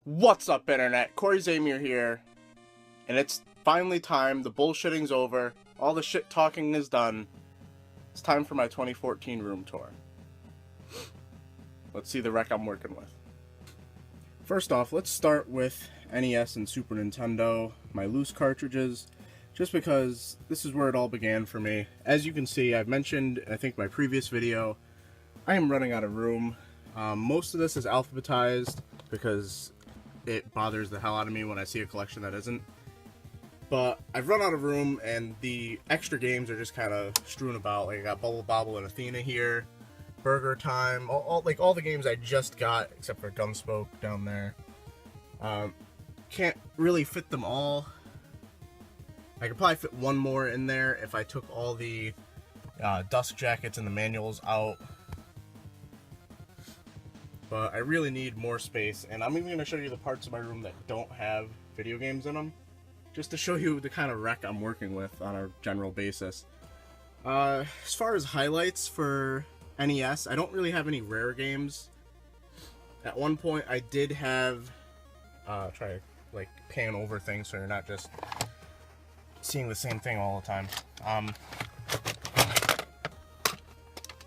What's up, Internet? Cory Szamier here, and it's finally time. The bullshitting's over. All the shit talking is done. It's time for my 2014 room tour. Let's see the wreck I'm working with. First off, let's start with NES and Super Nintendo, my loose cartridges, just because this is where it all began for me. As you can see, I've mentioned, I think, my previous video, I am running out of room. Most of this is alphabetized because it bothers the hell out of me when I see a collection that isn't. But I've run out of room, and the extra games are just kind of strewn about. Like, I got Bubble Bobble and Athena here, Burger Time, all the games I just got, except for Gunsmoke down there. Can't really fit them all. I could probably fit one more in there if I took all the dust jackets and the manuals out. But I really need more space, and I'm even going to show you the parts of my room that don't have video games in them, just to show you the kind of wreck I'm working with on a general basis. As far as highlights for NES, I don't really have any rare games. At one point, I did have, try to like pan over things so you're not just seeing the same thing all the time.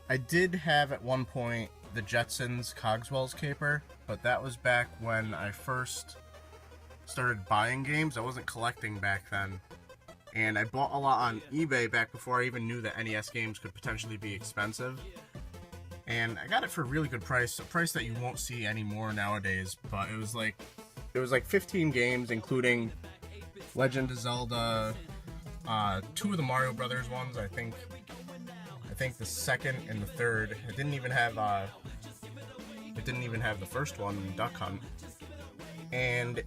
I did have at one point the Jetsons Cogswell's Caper, but that was back when I first started buying games. I wasn't collecting back then, and I bought a lot on eBay back before I even knew that NES games could potentially be expensive, and I got it for a really good price, a price that you won't see anymore nowadays. But it was like 15 games, including Legend of Zelda, 2 of the Mario Brothers ones, I think the second and the third. It didn't even have the first one, Duck Hunt, and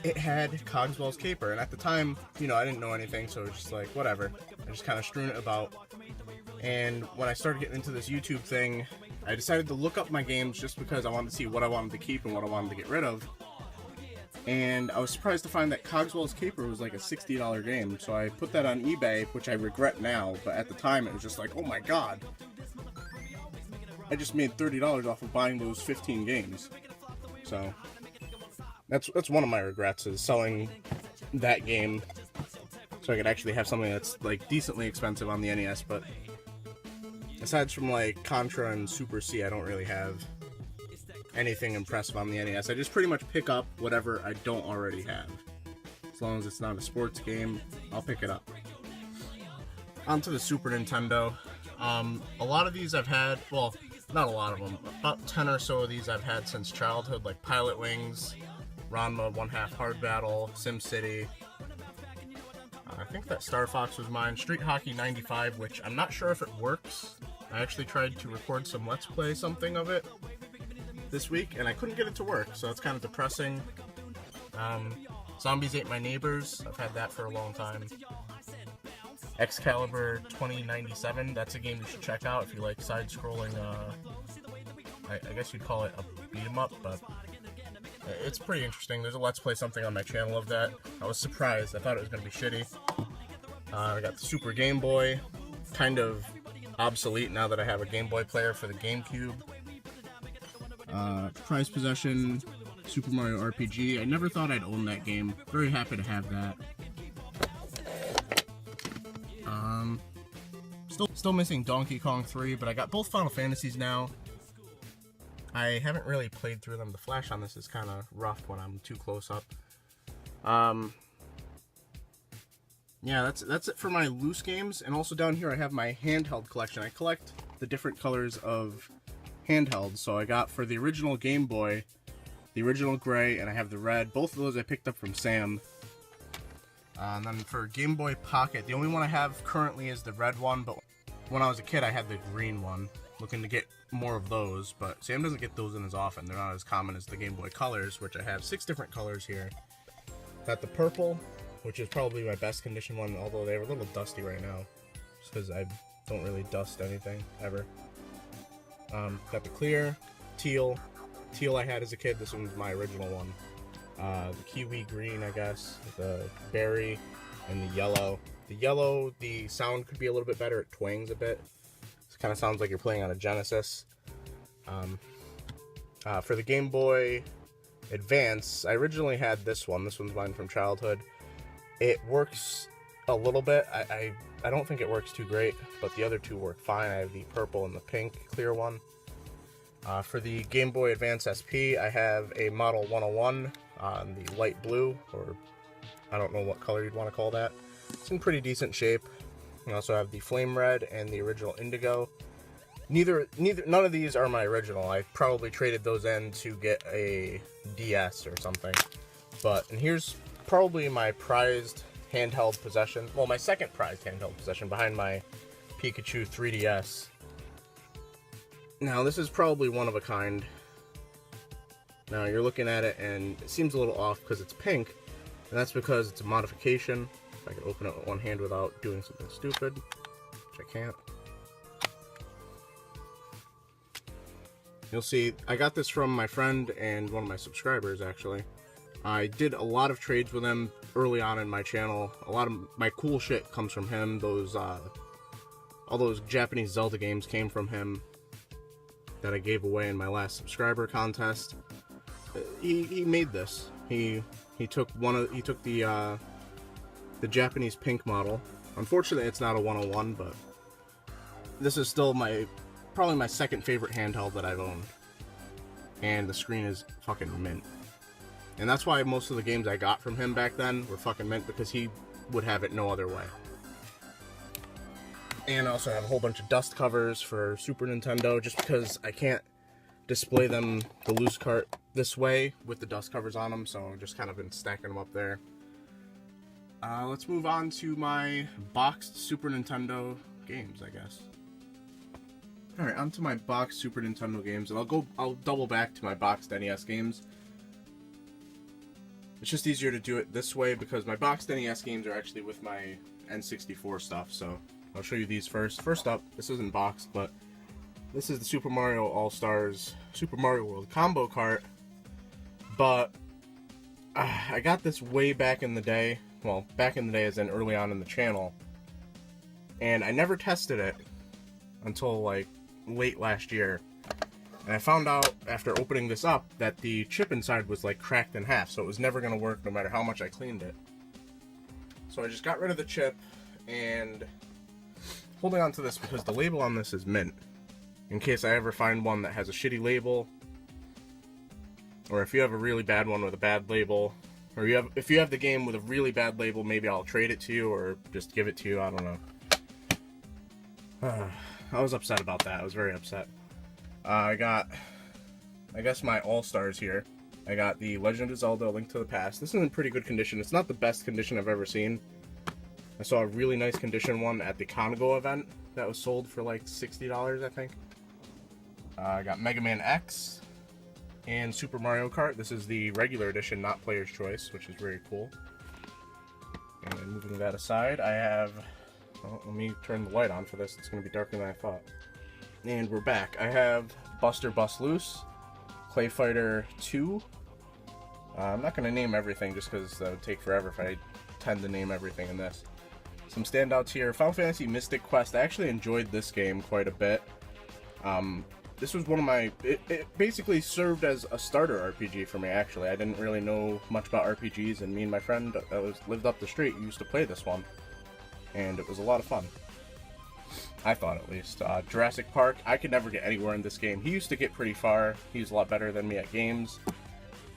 it had Cogswell's Caper. And at the time, you know, I didn't know anything, so it was just like, whatever. I just kind of strewn it about. And when I started getting into this YouTube thing, I decided to look up my games just because I wanted to see what I wanted to keep and what I wanted to get rid of. And I was surprised to find that Cogswell's Caper was like a $60 game, so I put that on eBay, which I regret now, but at the time it was just like, oh my god, I just made $30 off of buying those 15 games. So that's one of my regrets, is selling that game so I could actually have something that's like decently expensive on the NES. But aside from like Contra and Super C, I don't really have anything impressive on the NES. I just pretty much pick up whatever I don't already have. As long as it's not a sports game, I'll pick it up. Onto the Super Nintendo. A lot of these I've had, well, not a lot of them, about 10 or so of these I've had since childhood, like Pilot Wings, Ranma 1/2 Hard Battle, SimCity. I think that Star Fox was mine. Street Hockey 95, which I'm not sure if it works. I actually tried to record some Let's Play something of it this week, and I couldn't get it to work, so it's kind of depressing. Zombies Ate My Neighbors, I've had that for a long time. Excalibur 2097, that's a game you should check out if you like side-scrolling, I guess you'd call it a beat-em-up, but it's pretty interesting. There's a Let's Play something on my channel of that. I was surprised, I thought it was going to be shitty. I got the Super Game Boy, kind of obsolete now that I have a Game Boy player for the GameCube. Prized Possession, Super Mario RPG. I never thought I'd own that game. Very happy to have that. Still missing Donkey Kong 3, but I got both Final Fantasies now. I haven't really played through them. The flash on this is kind of rough when I'm too close up. Yeah, that's it for my loose games. And also down here I have my handheld collection. I collect the different colors of handhelds. So I got, for the original Game Boy, the original gray, and I have the red. Both of those I picked up from Sam. And then for Game Boy Pocket, the only one I have currently is the red one, but when I was a kid I had the green one. Looking to get more of those, but Sam doesn't get those in as often. They're not as common as the Game Boy Colors, which I have 6 different colors here. Got the purple, which is probably my best condition one, although they're a little dusty right now, just because I don't really dust anything, ever. Got the clear, teal I had as a kid. This one's my original one. The kiwi green, I guess, the berry, and the yellow. The yellow, the sound could be a little bit better. It twangs a bit. It kind of sounds like you're playing on a Genesis. For the Game Boy Advance, I originally had this one. This one's mine from childhood. It works a little bit. I don't think it works too great, but the other two work fine. I have the purple and the pink clear one. For the Game Boy Advance SP, I have a Model 101 on the light blue, or I don't know what color you'd want to call that. It's in pretty decent shape. I also have the Flame Red and the original Indigo. None of these are my original. I probably traded those in to get a DS or something. And here's probably my prized handheld possession. Well, my second prized handheld possession behind my Pikachu 3DS. Now, this is probably one of a kind. Now, you're looking at it and it seems a little off because it's pink, and that's because it's a modification. If I can open it with one hand without doing something stupid, which I can't. You'll see, I got this from my friend and one of my subscribers, actually. I did a lot of trades with him early on in my channel. A lot of my cool shit comes from him. All those Japanese Zelda games came from him that I gave away in my last subscriber contest. He made this. He took the Japanese pink model. Unfortunately, it's not a 101, but this is still probably my second favorite handheld that I've owned. And the screen is fucking mint. And that's why most of the games I got from him back then were fucking mint, because he would have it no other way. And I also have a whole bunch of dust covers for Super Nintendo, just because I can't display them, the loose cart, this way with the dust covers on them, so I've just kind of been stacking them up there. Let's move on to my boxed Super Nintendo games, I guess. Alright, onto my boxed Super Nintendo games, and I'll double back to my boxed NES games. It's just easier to do it this way because my boxed NES games are actually with my N64 stuff, so I'll show you these first. First up, this isn't boxed, but this is the Super Mario All-Stars Super Mario World Combo Cart. But I got this way back in the day. Well, back in the day as in early on in the channel. And I never tested it until like late last year. And I found out after opening this up that the chip inside was like cracked in half, so it was never going to work no matter how much I cleaned it. So I just got rid of the chip and holding on to this because the label on this is mint. In case I ever find one that has a shitty label, or if you have a really bad one with a bad label, or if you have the game with a really bad label, maybe I'll trade it to you or just give it to you, I don't know. I was upset about that. I was very upset. I got, I guess, my All-Stars here. I got the Legend of Zelda: A Link to the Past. This is in pretty good condition. It's not the best condition I've ever seen. I saw a really nice condition one at the Conago event that was sold for like $60, I think. I got Mega Man X and Super Mario Kart. This is the regular edition, not Player's Choice, which is very cool. And moving that aside, I have... Well, let me turn the light on for this. It's going to be darker than I thought. And we're back. I have Buster Bust Loose, Clay Fighter 2. I'm not going to name everything just because that would take forever if I tend to name everything in this. Some standouts here. Final Fantasy Mystic Quest. I actually enjoyed this game quite a bit. This was one of my... It basically served as a starter RPG for me, actually. I didn't really know much about RPGs, and me and my friend that lived up the street used to play this one. And it was a lot of fun. I thought, at least. Jurassic Park. I could never get anywhere in this game. He used to get pretty far. He was a lot better than me at games.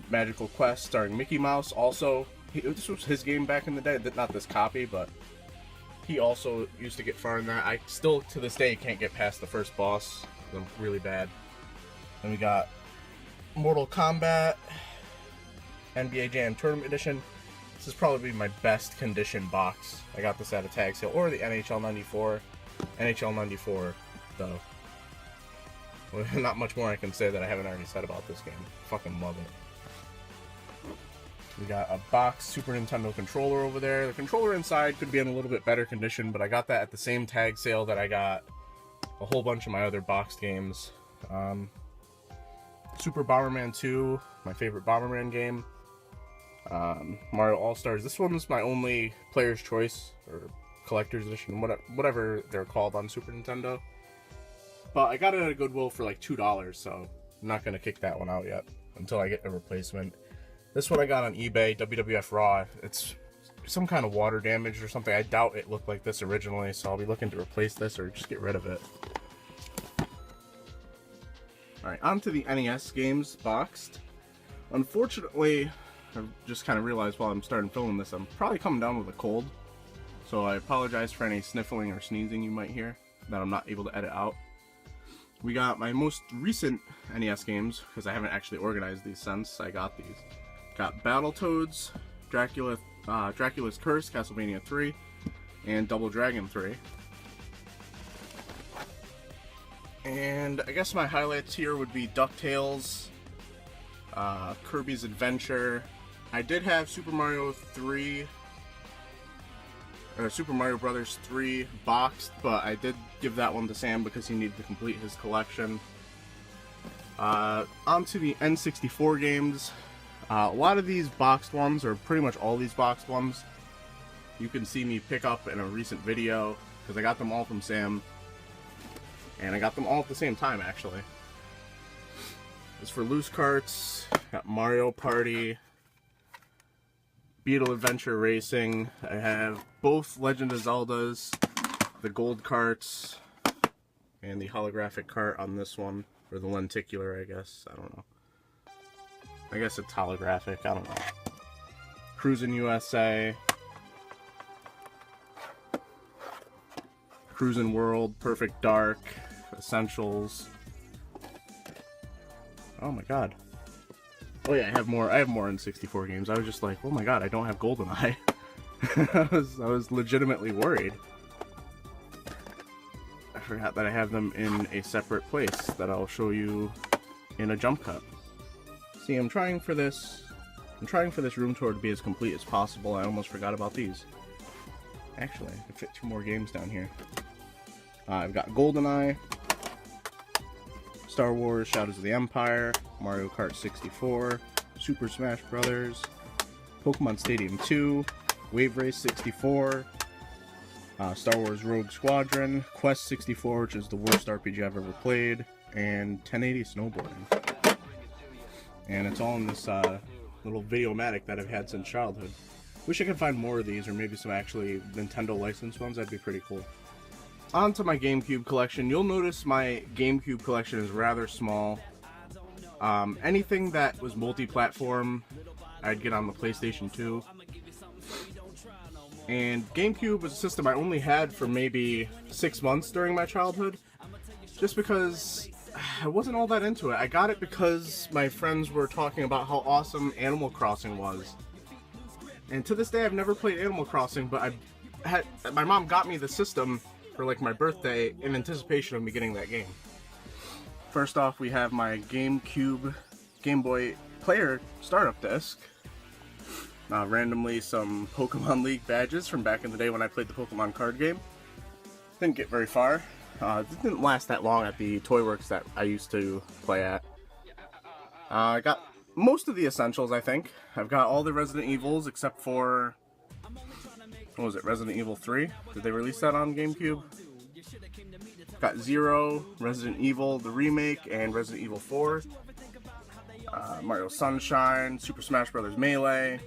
Magical Quest, starring Mickey Mouse. Also, this was his game back in the day. Not this copy, but he also used to get far in that. I still, to this day, can't get past the first boss. I'm really bad. Then we got Mortal Kombat, NBA Jam Tournament Edition. This is probably my best condition box. I got this at a tag sale, or the NHL 94. NHL 94, though. Well, not much more I can say that I haven't already said about this game. Fucking love it. We got a boxed Super Nintendo controller over there. The controller inside could be in a little bit better condition, but I got that at the same tag sale that I got a whole bunch of my other boxed games. Super Bomberman 2, my favorite Bomberman game. Mario All-Stars. This one was my only Player's Choice, or Collector's Edition, whatever they're called on Super Nintendo. But I got it at a Goodwill for like $2, so I'm not going to kick that one out yet. until I get a replacement. This one I got on eBay, WWF Raw. It's some kind of water damage or something. I doubt it looked like this originally, so I'll be looking to replace this or just get rid of it. Alright, on to the NES games boxed. Unfortunately, I just kind of realized while I'm starting filming this, I'm probably coming down with a cold. So I apologize for any sniffling or sneezing you might hear that I'm not able to edit out. We got my most recent NES games, because I haven't actually organized these since I got these. Got Battletoads, Dracula's Curse, Castlevania 3, and Double Dragon 3. And I guess my highlights here would be DuckTales, Kirby's Adventure. I did have Super Mario Brothers 3 boxed, but I did give that one to Sam because he needed to complete his collection. On to the N64 games. A lot of these boxed ones, or pretty much all these boxed ones, you can see me pick up in a recent video, because I got them all from Sam. And I got them all at the same time, actually. As for loose carts, got Mario Party, Beetle Adventure Racing. I have both Legend of Zeldas, the gold carts, and the holographic cart on this one, or the lenticular, I guess. I don't know. I guess it's holographic, I don't know. Cruisin' USA, Cruisin' World, Perfect Dark, Essentials. Oh my god. Oh yeah, I have more N64 games. I was just like, oh my god, I don't have GoldenEye. I was legitimately worried. I forgot that I have them in a separate place that I'll show you in a jump cut. See, I'm trying for this room tour to be as complete as possible. I almost forgot about these. Actually, I could fit 2 more games down here. I've got GoldenEye, Star Wars Shadows of the Empire, Mario Kart 64, Super Smash Bros., Pokemon Stadium 2, Wave Race 64, Star Wars Rogue Squadron, Quest 64, which is the worst RPG I've ever played, and 1080 Snowboarding. And it's all in this little Videomatic that I've had since childhood. Wish I could find more of these, or maybe some actually Nintendo licensed ones. That'd be pretty cool. On to my GameCube collection. You'll notice my GameCube collection is rather small. Anything that was multi-platform, I'd get on the PlayStation 2. And GameCube was a system I only had for maybe 6 months during my childhood, just because I wasn't all that into it. I got it because my friends were talking about how awesome Animal Crossing was. And to this day, I've never played Animal Crossing, but my mom got me the system for like my birthday in anticipation of me getting that game. First off, we have my GameCube Game Boy Player startup disc. Randomly some Pokemon League badges from back in the day when I played the Pokemon card game. Didn't get very far. It didn't last that long at the Toy Works that I used to play at. I got most of the essentials, I think. I've got all the Resident Evils except for, what was it, Resident Evil 3? Did they release that on GameCube? Got 0, Resident Evil, the remake, and Resident Evil 4. Mario Sunshine, Super Smash Bros. Melee.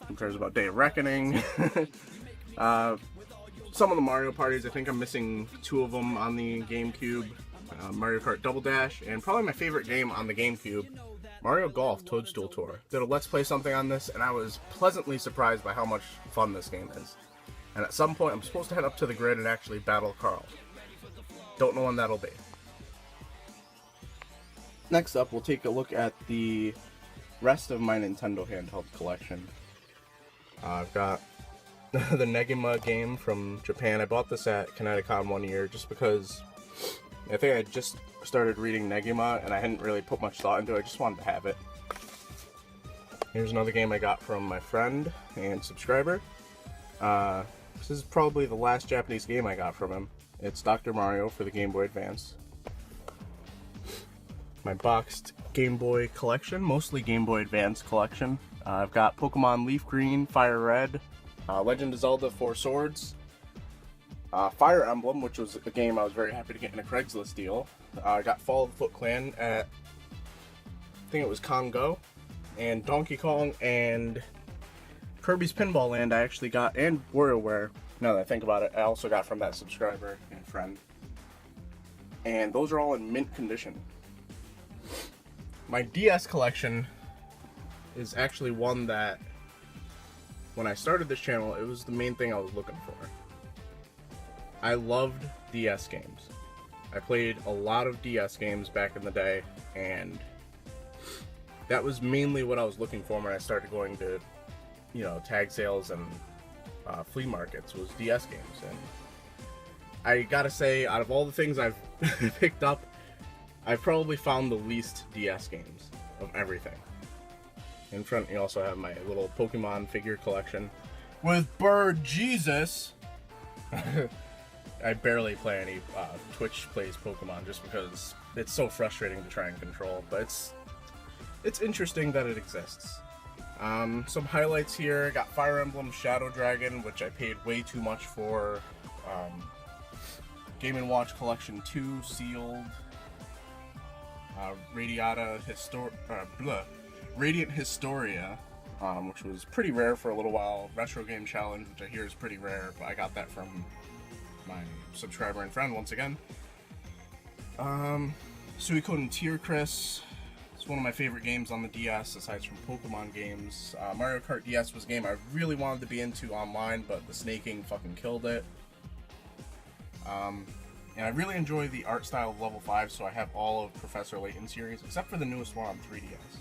Who cares about Day of Reckoning? Some of the Mario parties, I think I'm missing 2 of them on the GameCube. Mario Kart Double Dash, and probably my favorite game on the GameCube, Mario Golf Toadstool Tour. Did a Let's Play something on this, and I was pleasantly surprised by how much fun this game is. And at some point, I'm supposed to head up to the grid and actually battle Carl. Don't know when that'll be. Next up, we'll take a look at the rest of my Nintendo handheld collection. I've got the Negima game from Japan. I bought this at Kineticon one year just because I think I just started reading Negima and I hadn't really put much thought into it. I just wanted to have it. Here's another game I got from my friend and subscriber. This is probably the last Japanese game I got from him. It's Dr. Mario for the Game Boy Advance. My boxed Game Boy collection, mostly Game Boy Advance collection. I've got Pokemon Leaf Green, Fire Red, Legend of Zelda 4 Swords, Fire Emblem, which was a game I was very happy to get in a Craigslist deal. I got Fall of the Foot Clan at think it was Congo, and Donkey Kong, and Kirby's Pinball Land I actually got, and WarioWare, now that I think about it, I also got from that subscriber and friend. And those are all in mint condition. My DS collection is actually one that, when I started this channel, it was the main thing I was looking for. I loved DS games. I played a lot of DS games back in the day, and that was mainly what I was looking for when I started going to, you know, tag sales and flea markets, was DS games. And I gotta say, out of all the things I've picked up, I've probably found the least DS games of everything. In front, you also have my little Pokemon figure collection with Bird Jesus. I barely play any Twitch plays Pokemon just because it's so frustrating to try and control, but it's interesting that it exists. Some highlights here: got Fire Emblem Shadow Dragon, which I paid way too much for. Game & Watch Collection 2 sealed. Radiant Historia, which was pretty rare for a little while. Retro Game Challenge, which I hear is pretty rare, but I got that from my subscriber and friend once again. Suikoden Tier Chris. It's one of my favorite games on the DS, aside from Pokemon games. Mario Kart DS was a game I really wanted to be into online, but the snaking fucking killed it. And I really enjoy the art style of Level 5, so I have all of Professor Layton series, except for the newest one on 3DS.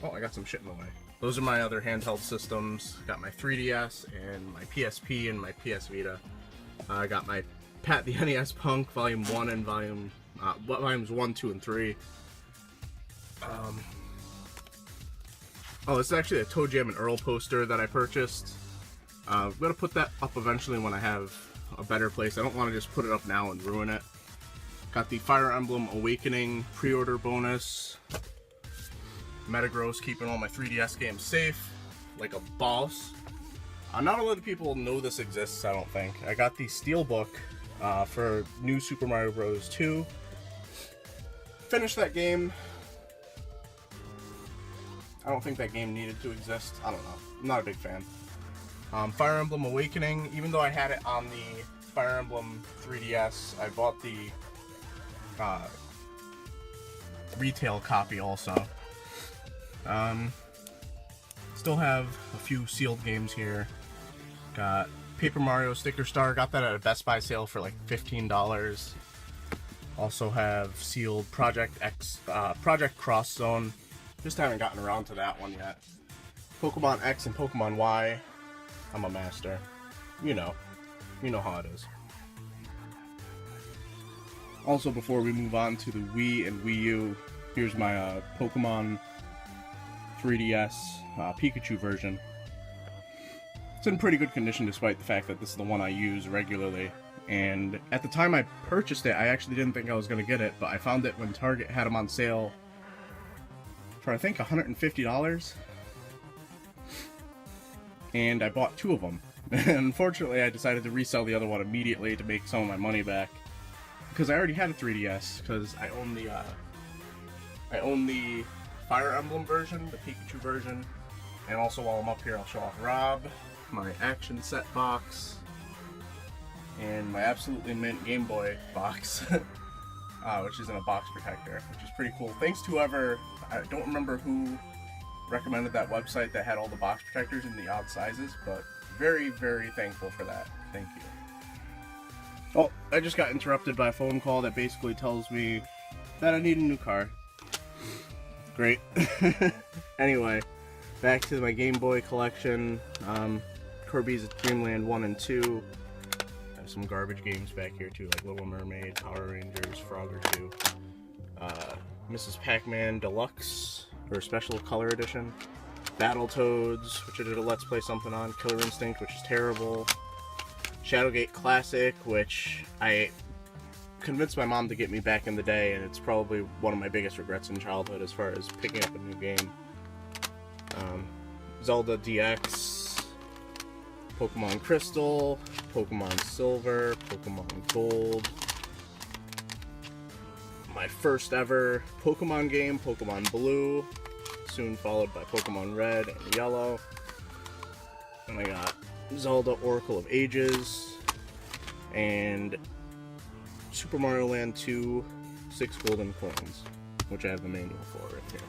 Oh, I got some shit in the way. Those are my other handheld systems. Got my 3DS and my PSP and my PS Vita. I got my Pat the NES Punk Volume 1 and Volumes 1, 2, and 3. Oh, this is actually a Toe Jam and Earl poster that I purchased. I'm going to put that up eventually when I have a better place. I don't want to just put it up now and ruin it. Got the Fire Emblem Awakening pre-order bonus. Metagross keeping all my 3DS games safe, like a boss. Not a lot of people know this exists, I don't think. I got the Steelbook for New Super Mario Bros. 2. Finished that game. I don't think that game needed to exist. I don't know. I'm not a big fan. Fire Emblem Awakening, even though I had it on the Fire Emblem 3DS, I bought the retail copy also. Still have a few sealed games here. Got Paper Mario Sticker Star, got that at a Best Buy sale for like $15. Also have sealed Project Cross Zone. Just haven't gotten around to that one yet. Pokemon X and Pokemon Y. I'm a master. You know how it is. Also, before we move on to the Wii and Wii U, here's my Pokemon 3DS Pikachu version. It's in pretty good condition despite the fact that this is the one I use regularly. And at the time I purchased it, I actually didn't think I was going to get it, but I found it when Target had them on sale for I think $150. And I bought 2 of them. And unfortunately, I decided to resell the other one immediately to make some of my money back. Because I already had a 3DS, because I own the Fire Emblem version, the Pikachu version. And also while I'm up here, I'll show off Rob, my action set box, and my absolutely mint Game Boy box, which is in a box protector, which is pretty cool. Thanks to whoever, I don't remember who recommended that website that had all the box protectors in the odd sizes, but very, very thankful for that. Thank you. Oh, I just got interrupted by a phone call that basically tells me that I need a new car. Great. Anyway, back to my Game Boy collection. Kirby's Dream Land 1 and 2. I have some garbage games back here too, like Little Mermaid, Power Rangers, Frogger 2. Mrs. Pac-Man Deluxe, or Special Color Edition. Battletoads, which I did a Let's Play something on. Killer Instinct, which is terrible. Shadowgate Classic, which I convinced my mom to get me back in the day, and it's probably one of my biggest regrets in childhood as far as picking up a new game. Zelda DX, Pokemon Crystal, Pokemon Silver, Pokemon Gold, my first ever Pokemon game, Pokemon Blue, soon followed by Pokemon Red and Yellow. And I got Zelda Oracle of Ages and Super Mario Land 2 6 Golden Coins, which I have the manual for right here.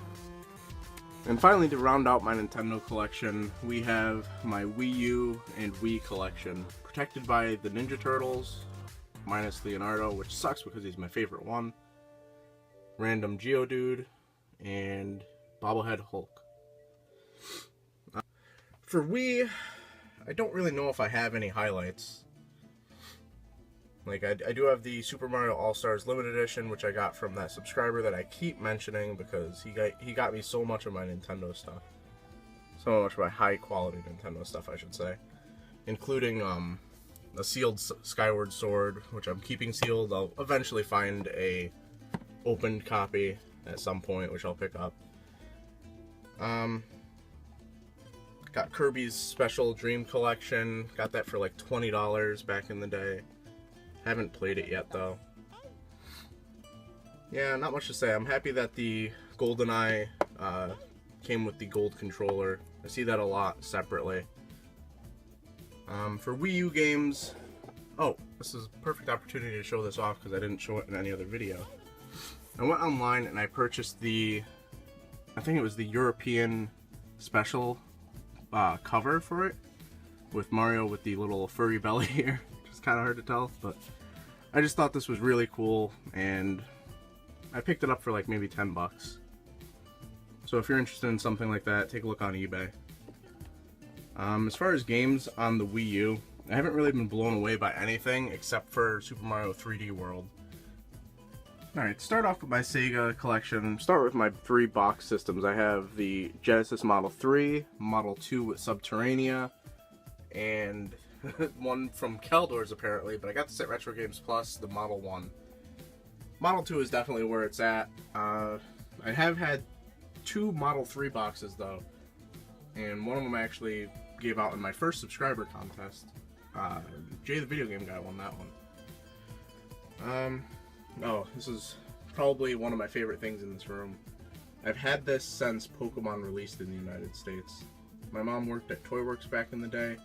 And finally, to round out my Nintendo collection, we have my Wii U and Wii collection, protected by the Ninja Turtles, minus Leonardo, which sucks because he's my favorite one, Random Geodude, and Bobblehead Hulk. For Wii, I don't really know if I have any highlights. Like, I do have the Super Mario All-Stars Limited Edition, which I got from that subscriber that I keep mentioning because he got me so much of my Nintendo stuff. So much of my high-quality Nintendo stuff, I should say. Including a sealed Skyward Sword, which I'm keeping sealed. I'll eventually find a opened copy at some point, which I'll pick up. Got Kirby's Special Dream Collection. Got that for like $20 back in the day. Haven't played it yet, though. Yeah, not much to say. I'm happy that the GoldenEye came with the gold controller. I see that a lot separately. For Wii U games... Oh, this is a perfect opportunity to show this off because I didn't show it in any other video. I went online and I purchased the... I think it was the European Special cover for it. With Mario with the little furry belly here. It's kind of hard to tell, but I just thought this was really cool, and I picked it up for like maybe 10 bucks. So if you're interested in something like that, take a look on eBay. As far as games on the Wii U, I haven't really been blown away by anything except for Super Mario 3D World. Alright, start off with my Sega collection. Start with my 3 box systems. I have the Genesis Model 3, Model 2 with Subterranea, and one from Caldors apparently, but I got this at Retro Games Plus, the Model 1. Model 2 is definitely where it's at. I have had 2 Model 3 boxes though, and one of them I actually gave out in my first subscriber contest. Jay the Video Game Guy won that one. Oh, this is probably one of my favorite things in this room. I've had this since Pokemon released in the United States. My mom worked at Toy Works back in the day,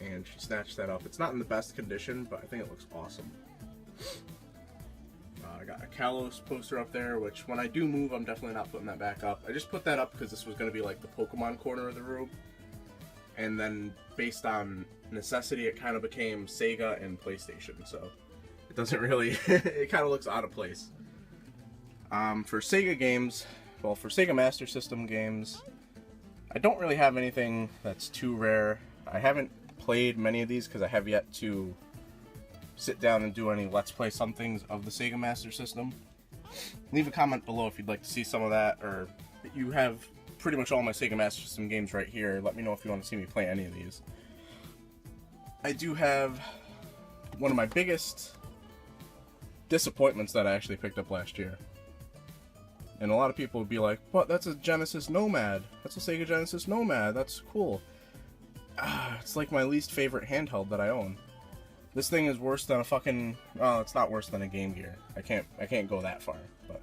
and she snatched that up. It's not in the best condition, but I think it looks awesome. I got a Kalos poster up there, which when I do move, I'm definitely not putting that back up. I just put that up because this was going to be like the Pokemon corner of the room. And then, based on necessity, it kind of became Sega and PlayStation, so it doesn't really... it kind of looks out of place. For Sega games, well, for Sega Master System games, I don't really have anything that's too rare. I haven't played many of these because I have yet to sit down and do any Let's Play somethings of the Sega Master System. Leave a comment below if you'd like to see some of that, or you have pretty much all my Sega Master System games right here. Let me know if you want to see me play any of these. I do have one of my biggest disappointments that I actually picked up last year. And a lot of people would be like, what, that's a Genesis Nomad. That's a Sega Genesis Nomad. That's cool. It's like my least favorite handheld that I own. This thing is worse than a fucking... Well, it's not worse than a Game Gear. I can't go that far, but...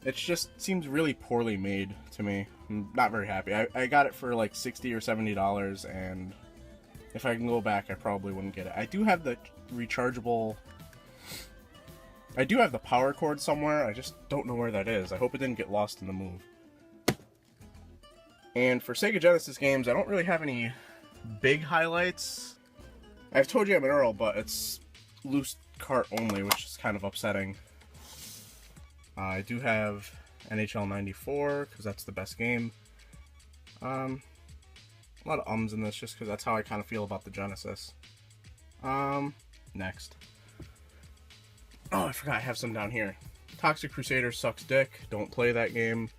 It just seems really poorly made to me. I'm not very happy. I got it for like $60 or $70, and if I can go back, I probably wouldn't get it. I do have the rechargeable... I do have the power cord somewhere. I just don't know where that is. I hope it didn't get lost in the move. And for Sega Genesis games, I don't really have any big highlights. I've told you I'm an Earl, but it's loose cart only, which is kind of upsetting. I do have NHL 94, because that's the best game. A lot of ums in this, just because that's how I kind of feel about the Genesis. Next. Oh, I forgot I have some down here. Toxic Crusader sucks dick. Don't play that game.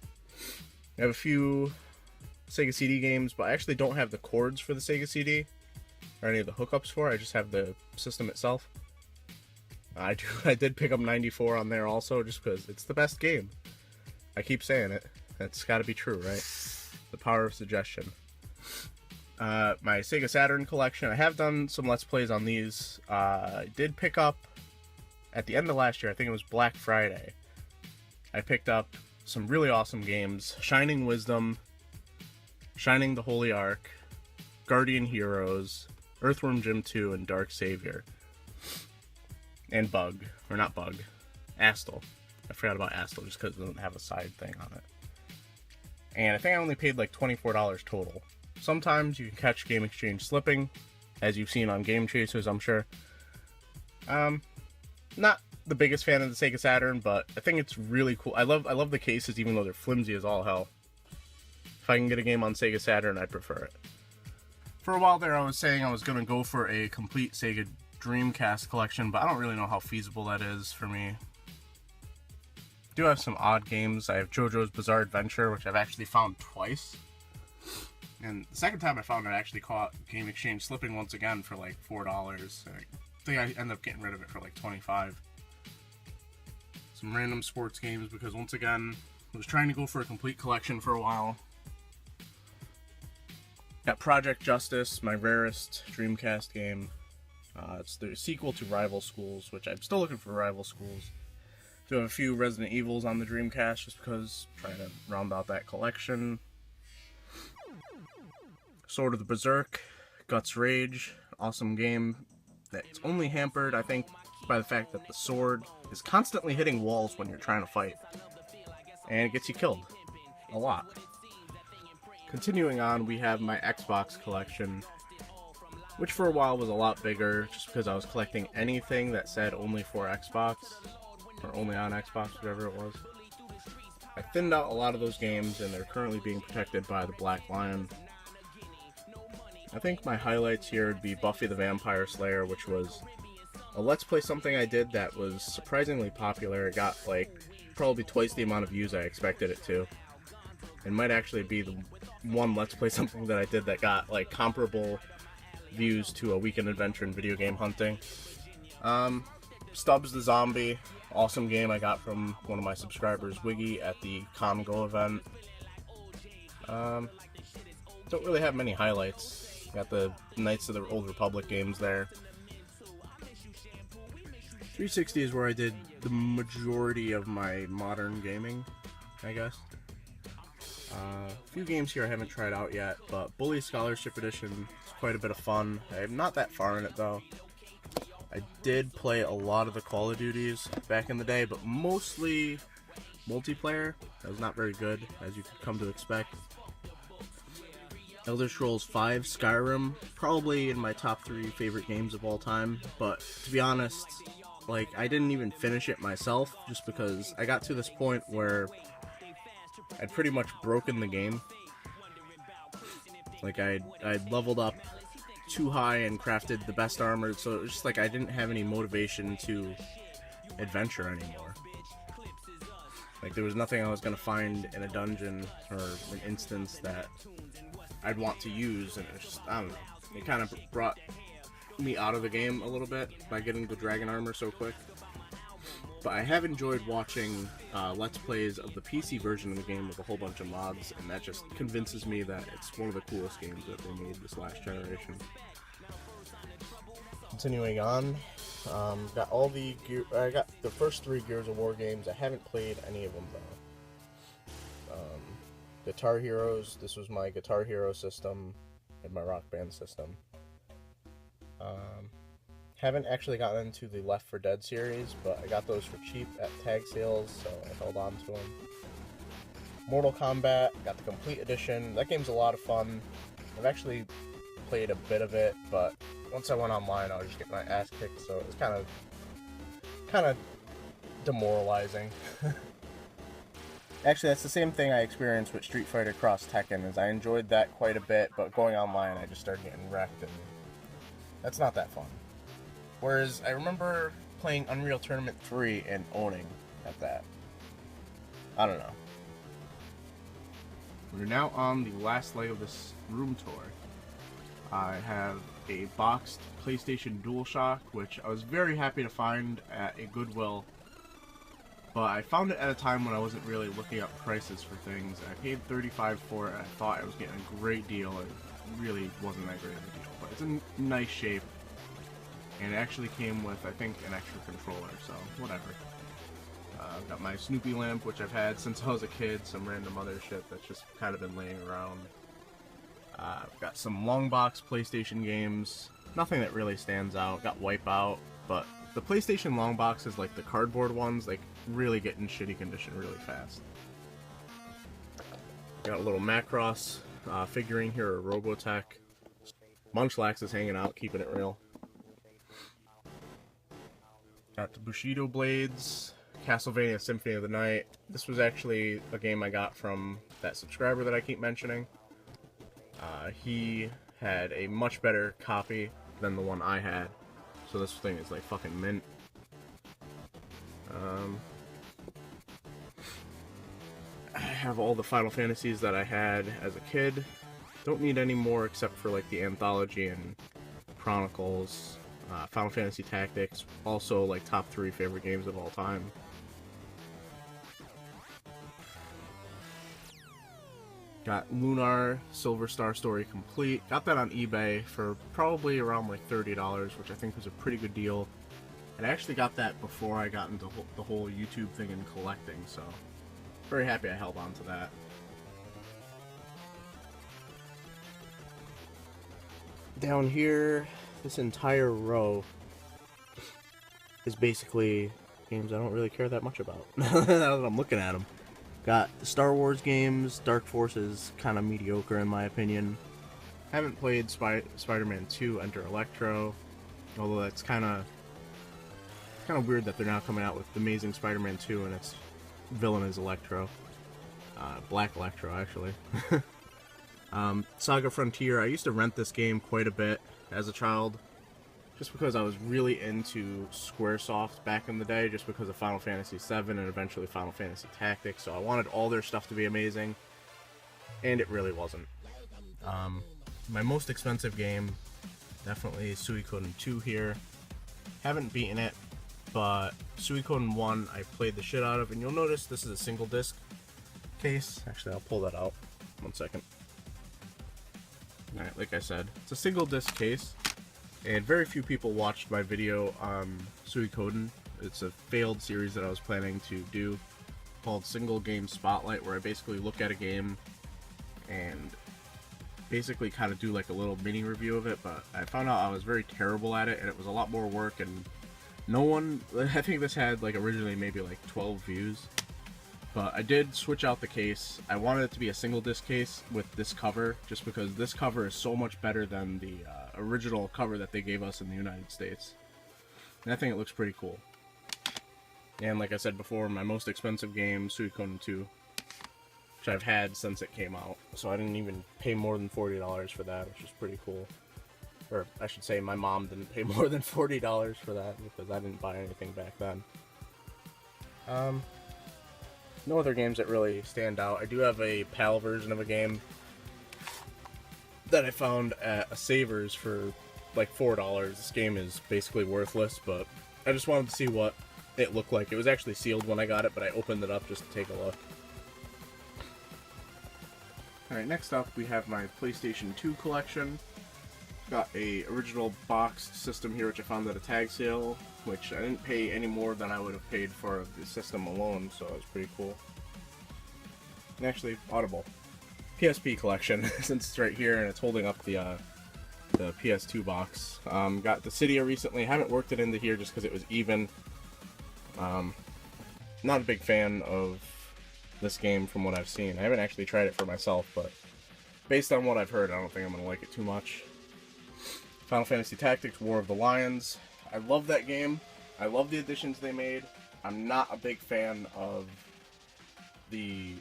I have a few Sega CD games, but I actually don't have the cords for the Sega CD. Or any of the hookups for it. I just have the system itself. I did pick up 94 on there also, just because it's the best game. I keep saying it. That's got to be true, right? The power of suggestion. My Sega Saturn collection. I have done some Let's Plays on these. I did pick up at the end of last year, I think it was Black Friday, I picked up some really awesome games: Shining Wisdom, Shining the Holy Ark, Guardian Heroes, Earthworm Jim 2, and Dark Savior. And Bug. Or not Bug. Astle. I forgot about Astle just because it doesn't have a side thing on it. And I think I only paid like $24 total. Sometimes you can catch Game Exchange slipping, as you've seen on Game Chasers, I'm sure. Not the biggest fan of the Sega Saturn, but I think it's really cool. I love the cases, even though they're flimsy as all hell. If I can get a game on Sega Saturn, I'd prefer it. For a while there, I was saying I was going to go for a complete Sega Dreamcast collection, but I don't really know how feasible that is for me. I do have some odd games. I have JoJo's Bizarre Adventure, which I've actually found twice. And the second time I found it, I actually caught Game Exchange slipping once again for like $4. I think I ended up getting rid of it for like $25. Some random sports games, because once again, I was trying to go for a complete collection for a while. Got Project Justice, my rarest Dreamcast game. It's the sequel to Rival Schools, which I'm still looking for Rival Schools. Do have a few Resident Evils on the Dreamcast just because I'm trying to round out that collection. Sword of the Berserk, Guts Rage, awesome game that's only hampered, I think, by the fact that the sword is constantly hitting walls when you're trying to fight. And it gets you killed. A lot. Continuing on, we have my Xbox collection, which for a while was a lot bigger, just because I was collecting anything that said only for Xbox, or only on Xbox, whatever it was. I thinned out a lot of those games, and they're currently being protected by the Black Lion. I think my highlights here would be Buffy the Vampire Slayer, which was a Let's Play something I did that was surprisingly popular. It got, like, probably twice the amount of views I expected it to. It might actually be the one Let's Play something that I did that got, like, comparable views to a Weekend Adventure in video game hunting. Stubbs the Zombie, awesome game I got from one of my subscribers, Wiggy, at the ComGo event. Don't really have many highlights. Got the Knights of the Old Republic games there. 360 is where I did the majority of my modern gaming, I guess. A few games here I haven't tried out yet, but Bully Scholarship Edition is quite a bit of fun. I'm not that far in it though. I did play a lot of the Call of Duties back in the day, but mostly multiplayer. That was not very good, as you could come to expect. Elder Scrolls V Skyrim, probably in my top 3 favorite games of all time, but to be honest, like, I didn't even finish it myself, just because I got to this point where I'd pretty much broken the game. Like, I'd leveled up too high and crafted the best armor, so it was just like I didn't have any motivation to adventure anymore. Like, there was nothing I was going to find in a dungeon or an instance that I'd want to use, and it just, I don't know. It kind of brought me out of the game a little bit by getting the dragon armor so quick. But I have enjoyed watching Let's Plays of the PC version of the game with a whole bunch of mods, and that just convinces me that it's one of the coolest games that they made this last generation. Continuing on, got all the I got the first 3 Gears of War games. I haven't played any of them though. Guitar Heroes, this was my Guitar Hero system and my Rock Band system. Haven't actually gotten into the Left 4 Dead series, but I got those for cheap at tag sales, so I held on to them. Mortal Kombat, got the Complete Edition. That game's a lot of fun. I've actually played a bit of it, but once I went online, I was just getting my ass kicked, so it was kind of demoralizing. Actually, that's the same thing I experienced with Street Fighter Cross Tekken, is I enjoyed that quite a bit, but going online, I just started getting wrecked, and that's not that fun. Whereas, I remember playing Unreal Tournament 3 and owning at that. I don't know. We're now on the last leg of this room tour. I have a boxed PlayStation DualShock, which I was very happy to find at a Goodwill. But I found it at a time when I wasn't really looking up prices for things. I paid $35 for it, and I thought I was getting a great deal. It really wasn't that great of a deal, but it's in nice shape. and it actually came with, I think, an extra controller, so whatever. I've got my Snoopy lamp, which I've had since I was a kid, some random other shit that's just kind of been laying around. I've got some long box PlayStation games, nothing that really stands out. Got Wipeout, but the PlayStation long boxes, like the cardboard ones, like really get in shitty condition really fast. Got a little Macross figurine here, a Robotech. Munchlax is hanging out, keeping it real. Got the Bushido Blades, Castlevania Symphony of the Night. This was actually a game I got from that subscriber that I keep mentioning. He had a much better copy than the one I had, so this thing is like fucking mint. I have all the Final Fantasies that I had as a kid. Don't need any more except for like the Anthology and Chronicles, Final Fantasy Tactics, also like top 3 favorite games of all time. Got Lunar Silver Star Story Complete. Got that on eBay for probably around like $30, which I think was a pretty good deal. And I actually got that before I got into the whole YouTube thing and collecting, so very happy I held on to that. Down here, this entire row is basically games I don't really care that much about. Now that I'm looking at them. Got the Star Wars games. Dark Forces, kind of mediocre in my opinion. Haven't played Spider-Man 2 Enter Electro, although that's kind of weird that they're now coming out with Amazing Spider-Man 2 and its villain is Electro. Black Electro, actually. Saga Frontier. I used to rent this game quite a bit as a child, just because I was really into Squaresoft back in the day, just because of Final Fantasy VII and eventually Final Fantasy Tactics, so I wanted all their stuff to be amazing, and it really wasn't. My most expensive game, definitely Suikoden 2 here. Haven't beaten it, but Suikoden 1 I played the shit out of, and you'll notice this is a single disc case. Actually, I'll pull that out. 1 second. Alright, like I said, it's a single disc case. And very few people watched my video on Suikoden. It's a failed series that I was planning to do called Single Game Spotlight, where I basically look at a game and basically kind of do like a little mini review of it, but I found out I was very terrible at it, and it was a lot more work, and no one, I think this had like originally maybe like 12 views, but I did switch out the case. I wanted it to be a single disc case with this cover, just because this cover is so much better than the original cover that they gave us in the United States. And I think it looks pretty cool. And like I said before, my most expensive game, Suikoden 2, which I've had since it came out. So I didn't even pay more than $40 for that, which is pretty cool. Or I should say my mom didn't pay more than $40 for that, because I didn't buy anything back then. No other games that really stand out. I do have a PAL version of a game that I found at a Savers for like $4. This game is basically worthless, but I just wanted to see what it looked like. It was actually sealed when I got it, but I opened it up just to take a look. Alright, next up we have my PlayStation 2 collection. Got a original boxed system here, which I found at a tag sale, which I didn't pay any more than I would have paid for the system alone, so it was pretty cool. And actually, Audible. PSP collection, since it's right here and it's holding up the PS2 box. Got the Cydia recently. Haven't worked it into here just because it was even. Not a big fan of this game from what I've seen. I haven't actually tried it for myself, but based on what I've heard, I don't think I'm going to like it too much. Final Fantasy Tactics War of the Lions. I love that game. I love the additions they made. I'm not a big fan of the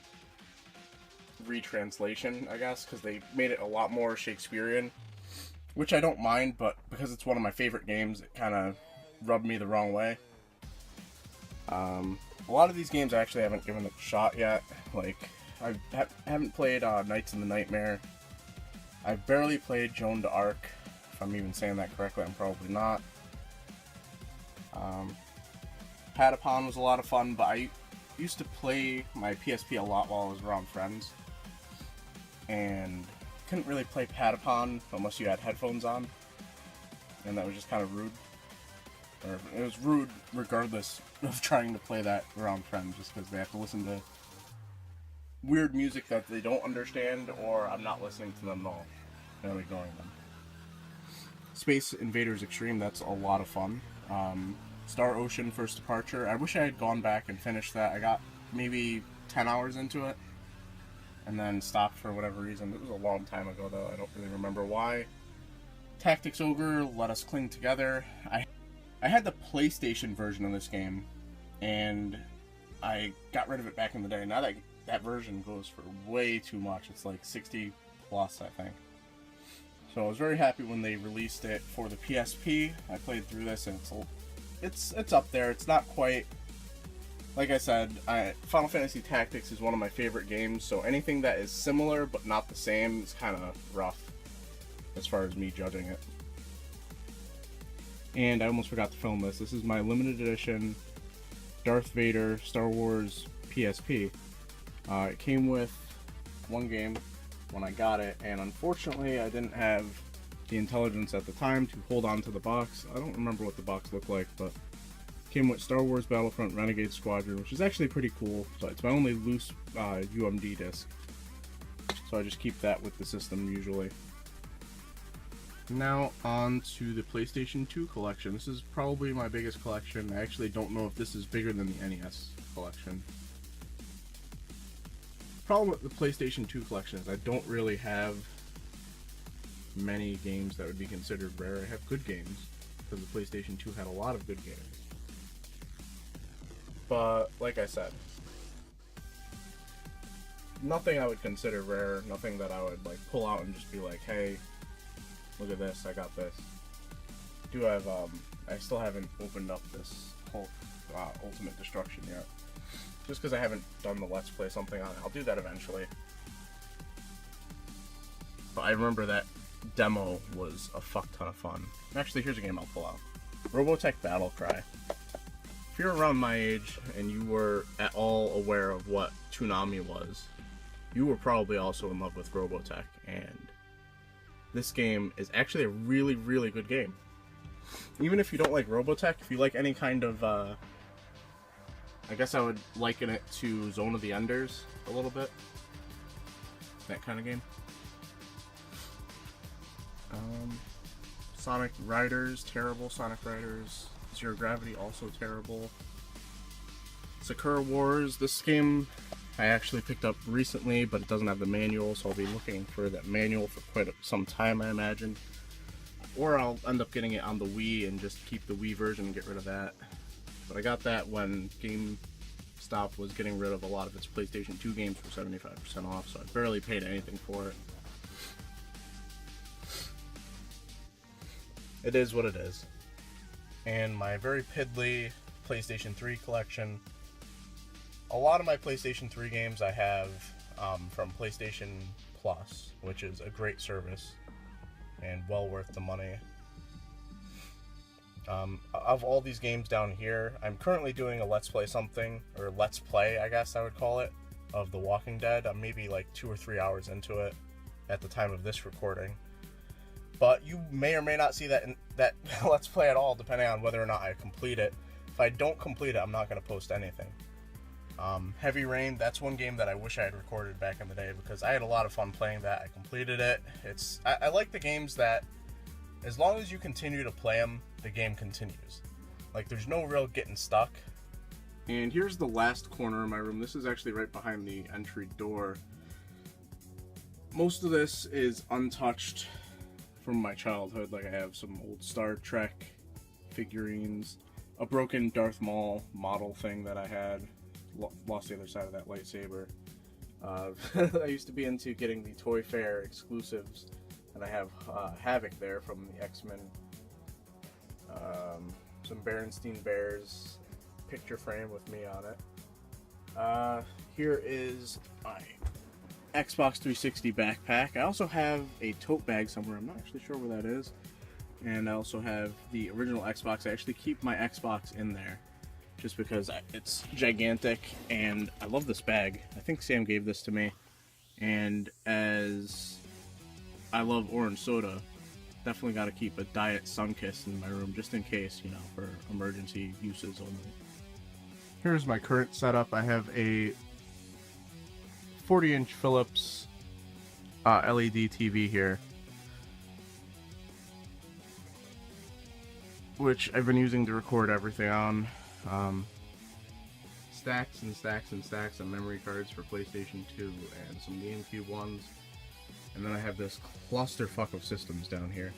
retranslation, I guess, because they made it a lot more Shakespearean, which I don't mind, but because it's one of my favorite games, it kind of rubbed me the wrong way. A lot of these games I actually haven't given a shot yet. Like, I haven't played Knights in the Nightmare. I've barely played Joan d'Arc. If I'm even saying that correctly, I'm probably not. Patapon was a lot of fun, but I used to play my PSP a lot while I was around friends. And couldn't really play Patapon unless you had headphones on. And that was just kind of rude. or it was rude regardless of trying to play that around friends, just because they have to listen to weird music that they don't understand, or I'm not listening to them at all. I'm ignoring them. Space Invaders Extreme, that's a lot of fun. Star Ocean First Departure, I wish I had gone back and finished that. I got maybe 10 hours into it, and then stopped for whatever reason. It was a long time ago, though. I don't really remember why. Tactics Ogre, Let Us Cling Together. I had the PlayStation version of this game, and I got rid of it back in the day. Now that version goes for way too much. It's like 60 plus, I think. So I was very happy when they released it for the PSP. I played through this, and it's up there. It's not quite, like I said, Final Fantasy Tactics is one of my favorite games, so anything that is similar but not the same is kind of rough as far as me judging it. And I almost forgot to film this. This is my limited edition Darth Vader Star Wars PSP. It came with one game when I got it, and unfortunately I didn't have the intelligence at the time to hold on to the box. I don't remember what the box looked like, but it came with Star Wars Battlefront Renegade Squadron, which is actually pretty cool, but it's my only loose UMD disc. So I just keep that with the system usually. Now on to the PlayStation 2 collection. This is probably my biggest collection. I actually don't know if this is bigger than the NES collection. The problem with the PlayStation 2 collection is I don't really have many games that would be considered rare. I have good games, because the PlayStation 2 had a lot of good games. But, like I said, nothing I would consider rare, nothing that I would like pull out and just be like, hey, look at this, I got this. I do have, I still haven't opened up this Hulk Ultimate Destruction yet. Just because I haven't done the Let's Play something on it. I'll do that eventually. But I remember that demo was a fuck ton of fun. Actually, here's a game I'll pull out. Robotech Battle Cry. If you're around my age and you were at all aware of what Toonami was, you were probably also in love with Robotech, and this game is actually a really, really good game. Even if you don't like Robotech, if you like any kind of, I guess I would liken it to Zone of the Enders a little bit. That kind of game. Sonic Riders, terrible. Sonic Riders. Zero Gravity, also terrible. Sakura Wars, this game I actually picked up recently, but it doesn't have the manual, so I'll be looking for that manual for quite some time, I imagine. Or I'll end up getting it on the Wii and just keep the Wii version and get rid of that. But I got that when GameStop was getting rid of a lot of its PlayStation 2 games for 75% off, so I barely paid anything for it. It is what it is. And my very piddly PlayStation 3 collection. A lot of my PlayStation 3 games I have from PlayStation Plus, which is a great service and well worth the money. Of all these games down here, I'm currently doing a Let's Play something, or Let's Play, I guess I would call it, of The Walking Dead. I'm maybe like 2 or 3 hours into it at the time of this recording. But you may or may not see that Let's Play at all, depending on whether or not I complete it. If I don't complete it, I'm not going to post anything. Heavy Rain, that's one game that I wish I had recorded back in the day, because I had a lot of fun playing that. I completed it. I like the games that, as long as you continue to play them, the game continues. Like, there's no real getting stuck. And here's the last corner of my room. This is actually right behind the entry door. Most of this is untouched from my childhood. Like, I have some old Star Trek figurines, a broken Darth Maul model thing that I had, lost the other side of that lightsaber. I used to be into getting the Toy Fair exclusives, and I have Havoc there from the X-Men. Some Berenstein Bears picture frame with me on it. Here is my Xbox 360 backpack. I also have a tote bag somewhere. I'm not actually sure where that is. And I also have the original Xbox. I actually keep my Xbox in there just because it's gigantic, and I love this bag. I think Sam gave this to me. And as I love orange soda, definitely got to keep a Diet Sunkist in my room just in case, you know, for emergency uses only. Here's my current setup. I have a 40-inch Philips LED TV here, which I've been using to record everything on. Stacks and stacks and stacks of memory cards for PlayStation 2 and some GameCube ones. And then I have this clusterfuck of systems down here.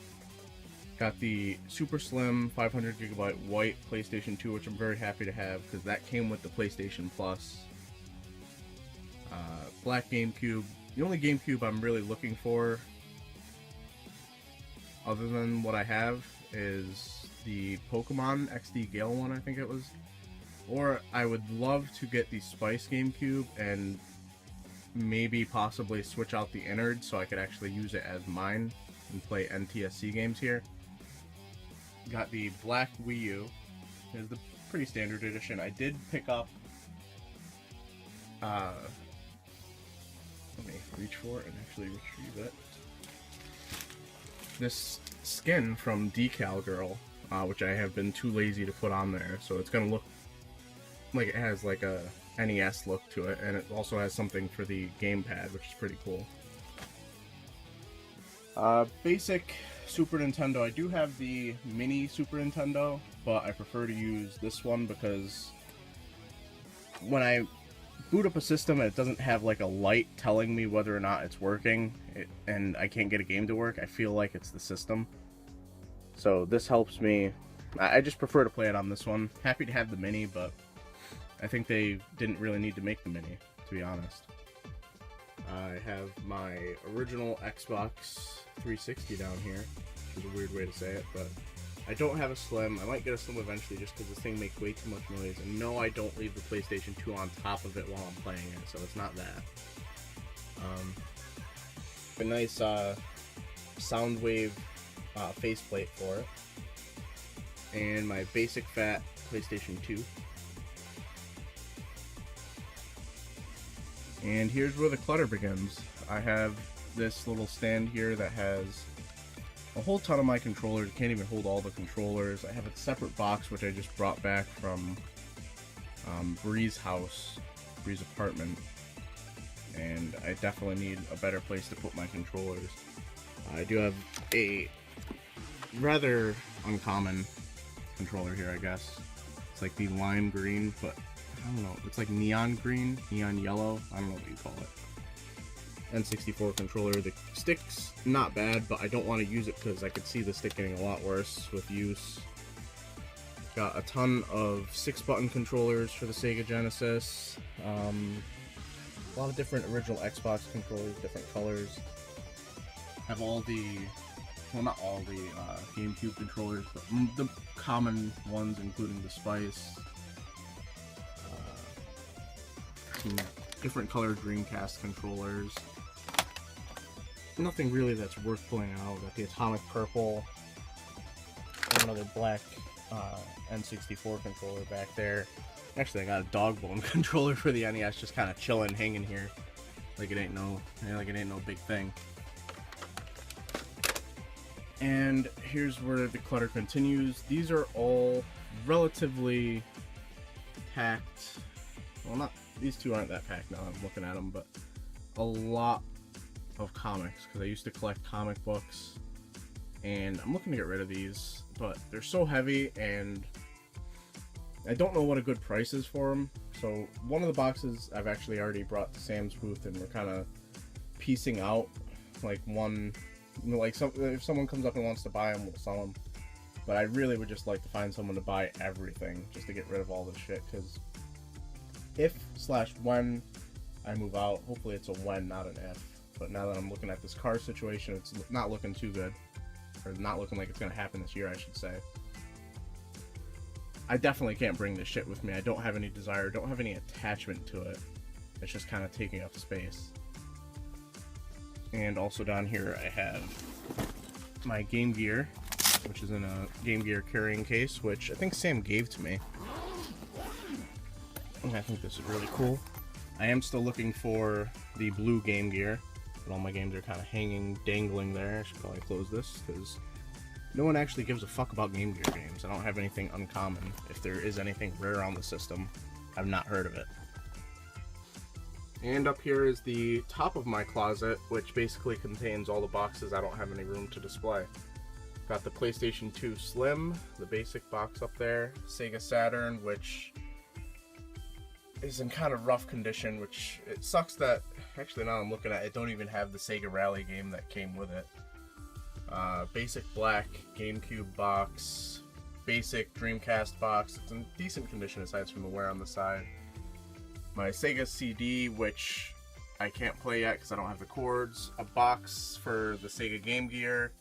Got the super slim 500GB white PlayStation 2, which I'm very happy to have because that came with the PlayStation Plus. Black GameCube. The only GameCube I'm really looking for, other than what I have, is the Pokemon XD Gale one, I think it was. Or I would love to get the Spice GameCube and maybe possibly switch out the innards so I could actually use it as mine and play NTSC games here. Got the black Wii U. It's the pretty standard edition. I did pick up let me reach for it and actually retrieve it. This skin from Decal Girl, which I have been too lazy to put on there, so it's gonna look like it has like a NES look to it, and it also has something for the gamepad, which is pretty cool. Basic Super Nintendo. I do have the mini Super Nintendo, but I prefer to use this one because when I boot up a system and it doesn't have like a light telling me whether or not it's working, and I can't get a game to work, I feel like it's the system. So this helps me. I just prefer to play it on this one. Happy to have the mini, but I think they didn't really need to make the mini, to be honest. I have my original Xbox 360 down here, which is a weird way to say it, but I don't have a Slim. I might get a Slim eventually just because this thing makes way too much noise. And no, I don't leave the PlayStation 2 on top of it while I'm playing it, so it's not that. A nice Soundwave faceplate for it. And my basic fat PlayStation 2. And here's where the clutter begins. I have this little stand here that has a whole ton of my controllers. Can't even hold all the controllers. I have a separate box which I just brought back from Bree's house, Bree's apartment, and I definitely need a better place to put my controllers. I do have a rather uncommon controller here, I guess. It's like the lime green, but I don't know, it's like neon green, neon yellow, I don't know what you call it. N64 controller. The stick's not bad, but I don't want to use it because I could see the stick getting a lot worse with use. Got a ton of 6-button controllers for the Sega Genesis. A lot of different original Xbox controllers, different colors. Have all the, well, not all the GameCube controllers, but the common ones, including the Spice. Some different colored Dreamcast controllers. Nothing really that's worth pulling out. Got the Atomic Purple, and another black N64 controller back there. Actually, I got a dog bone controller for the NES, just kind of chilling, hanging here, like it ain't no big thing. And here's where the clutter continues. These are all relatively packed. Well, not these two aren't that packed now. I'm looking at them, but a lot of comics because I used to collect comic books, and I'm looking to get rid of these, but they're so heavy and I don't know what a good price is for them. So one of the boxes I've actually already brought to Sam's booth, and we're kind of piecing out like one, like if someone comes up and wants to buy them, we'll sell them. But I really would just like to find someone to buy everything just to get rid of all this shit, because if/when I move out, hopefully it's a when, not an if. But now that I'm looking at this car situation, it's not looking too good. Or not looking like it's going to happen this year, I should say. I definitely can't bring this shit with me. I don't have any desire, don't have any attachment to it. It's just kind of taking up space. And also down here I have my Game Gear, which is in a Game Gear carrying case, which I think Sam gave to me. And I think this is really cool. I am still looking for the blue Game Gear, but all my games are kind of hanging, dangling there. I should probably close this because no one actually gives a fuck about Game Gear games. I don't have anything uncommon. If there is anything rare on the system, I've not heard of it. And up here is the top of my closet, which basically contains all the boxes I don't have any room to display. Got the PlayStation 2 Slim, the basic box up there, Sega Saturn, which is in kind of rough condition, which it sucks that, actually now I'm looking at it, don't even have the Sega Rally game that came with it. Basic black GameCube box, basic Dreamcast box. It's in decent condition aside from the wear on the side. My Sega CD, which I can't play yet because I don't have the cords. A box for the Sega Game Gear.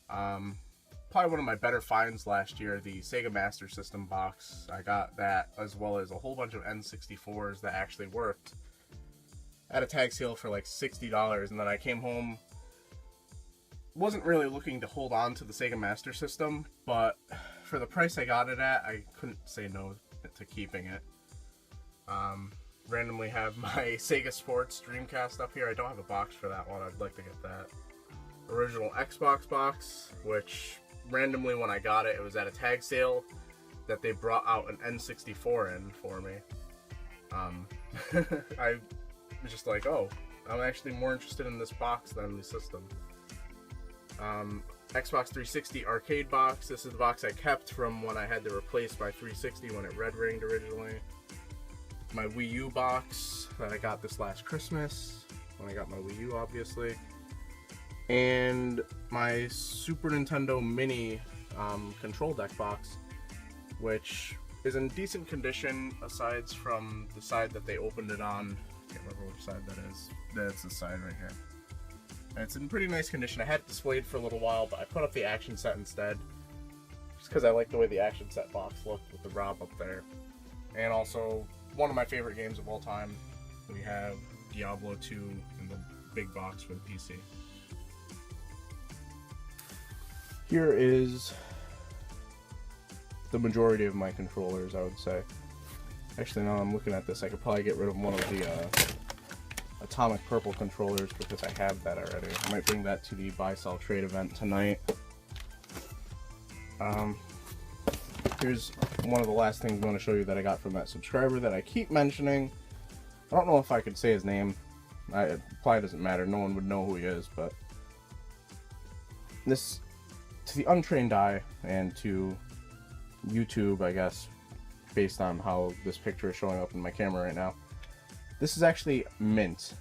Probably one of my better finds last year, the Sega Master System box. I got that, as well as a whole bunch of N64s that actually worked at a tag sale for like $60. And then I came home, wasn't really looking to hold on to the Sega Master System, but for the price I got it at, I couldn't say no to keeping it. Randomly have my Sega Sports Dreamcast up here. I don't have a box for that one. I'd like to get that. Original Xbox box, which randomly when I got it, it was at a tag sale that they brought out an N64 in for me. I was just like, oh, I'm actually more interested in this box than the system. Xbox 360 arcade box. This is the box I kept from when I had to replace my 360 when it red ringed originally. My Wii U box that I got this last Christmas, when I got my Wii U obviously. And my Super Nintendo Mini control deck box, which is in decent condition aside from the side that they opened it on. I can't remember which side that is. That's the side right here. And it's in pretty nice condition. I had it displayed for a little while, but I put up the action set instead. Just because I like the way the action set box looked with the Rob up there. And also, one of my favorite games of all time, we have Diablo 2 in the big box for the PC. Here is the majority of my controllers, I would say. Actually, now I'm looking at this, I could probably get rid of one of the Atomic Purple controllers because I have that already. I might bring that to the buy sell trade event tonight. Here's one of the last things I want to show you that I got from that subscriber that I keep mentioning. I don't know if I could say his name. It probably doesn't matter. No one would know who he is, but this, to the untrained eye and to YouTube, I guess, based on how this picture is showing up in my camera right now, this is actually mint,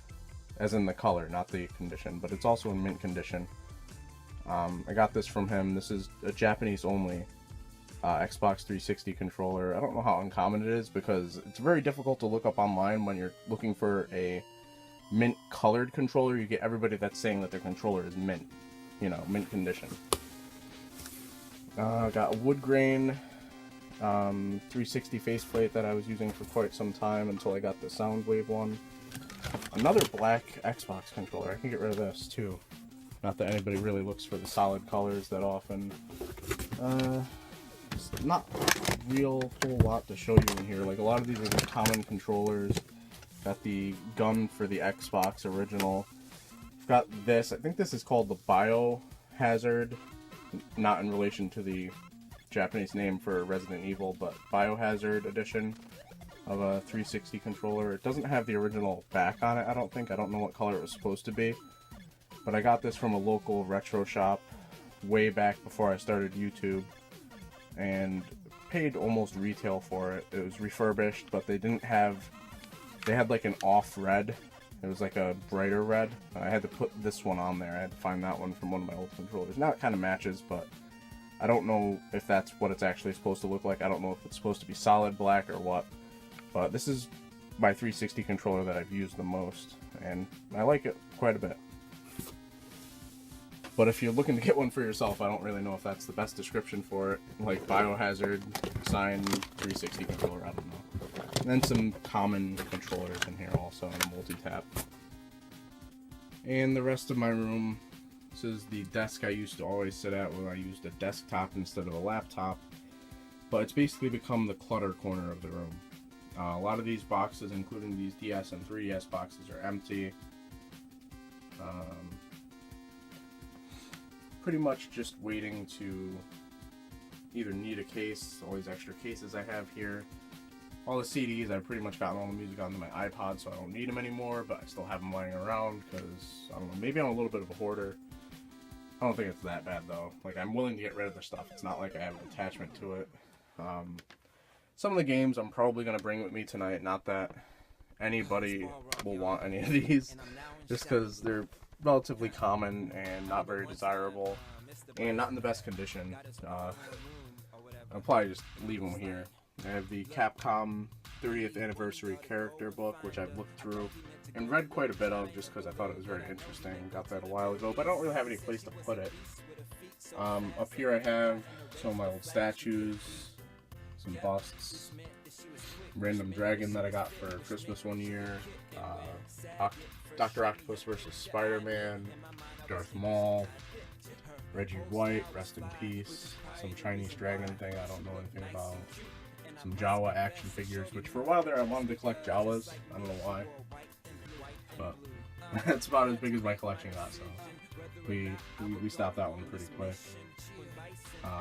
as in the color, not the condition, but it's also in mint condition. I got this from him. This is a Japanese only Xbox 360 controller. I don't know how uncommon it is because it's very difficult to look up online when you're looking for a mint colored controller. You get everybody that's saying that their controller is mint, mint condition. Got a wood grain 360 faceplate that I was using for quite some time until I got the Soundwave one. Another black Xbox controller. I can get rid of this too. Not that anybody really looks for the solid colors that often. It's not a real whole lot to show you in here. Like, a lot of these are the common controllers. Got the gun for the Xbox original. Got this. I think this is called the Biohazard. Not in relation to the Japanese name for Resident Evil, but Biohazard edition of a 360 controller. It doesn't have the original back on it, I don't think. I don't know what color it was supposed to be. But I got this from a local retro shop way back before I started YouTube. And paid almost retail for it. It was refurbished, but they had like an off red. It was like a brighter red. I had to put this one on there. I had to find that one from one of my old controllers. Now it kind of matches, but I don't know if that's what it's actually supposed to look like. I don't know if it's supposed to be solid black or what. But this is my 360 controller that I've used the most, and I like it quite a bit. But if you're looking to get one for yourself, I don't really know if that's the best description for it. Like Biohazard, sign, 360 controller, I don't know. And then some common controllers in here also, and a multi-tap. And the rest of my room, this is the desk I used to always sit at when I used a desktop instead of a laptop. But it's basically become the clutter corner of the room. A lot of these boxes, including these DS and 3DS boxes, are empty. pretty much just waiting to either need a case, all these extra cases I have here. All the CDs, I've pretty much gotten all the music onto my iPod, so I don't need them anymore, but I still have them laying around because, I don't know, maybe I'm a little bit of a hoarder. I don't think it's that bad, though. Like, I'm willing to get rid of the stuff. It's not like I have an attachment to it. Some of the games I'm probably going to bring with me tonight, not that anybody will want any of these, just because they're relatively common and not very desirable, and not in the best condition. I'll probably just leave them here. I have the Capcom 30th Anniversary Character Book, which I've looked through and read quite a bit of just because I thought it was very interesting. Got that a while ago, but I don't really have any place to put it. Up here I have some of my old statues, some busts, random dragon that I got for Christmas one year, Dr. Octopus vs. Spider-Man, Darth Maul, Reggie White, rest in peace, some Chinese dragon thing I don't know anything about, some Jawa action figures, which for a while there I wanted to collect Jawas, I don't know why, but that's about as big as my collection got, so we stopped that one pretty quick.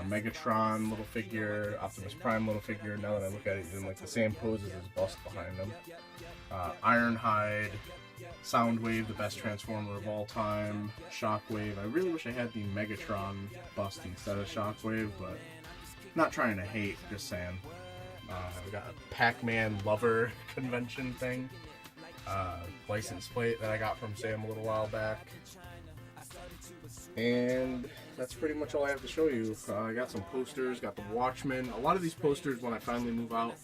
Megatron little figure, Optimus Prime little figure, now that I look at it, he's in like the same pose as his bust behind him. Ironhide, Soundwave, the best Transformer of all time, Shockwave. I really wish I had the Megatron bust instead of Shockwave, but not trying to hate, just saying. We got a Pac-Man lover convention thing, license plate that I got from Sam a little while back. And that's pretty much all I have to show you. I got some posters, got the Watchmen. A lot of these posters, when I finally move out,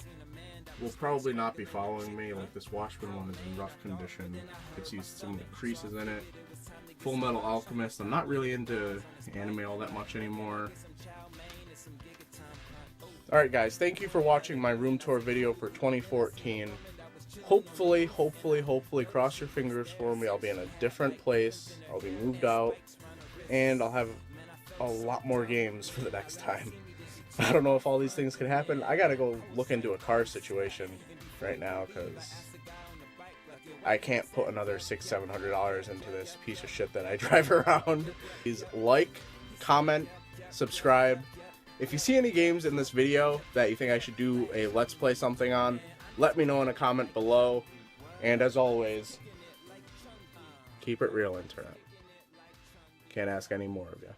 will probably not be following me. Like this Watchmen one is in rough condition. You can see some of the creases in it. Full Metal Alchemist. I'm not really into anime all that much anymore. Alright guys, thank you for watching my room tour video for 2014. Hopefully, cross your fingers for me, I'll be in a different place, I'll be moved out, and I'll have a lot more games for the next time. I don't know if all these things can happen. I gotta go look into a car situation right now, because I can't put another $600-700 into this piece of shit that I drive around. Please like, comment, subscribe. If you see any games in this video that you think I should do a Let's Play something on, let me know in a comment below. And as always, keep it real, internet. Can't ask any more of you.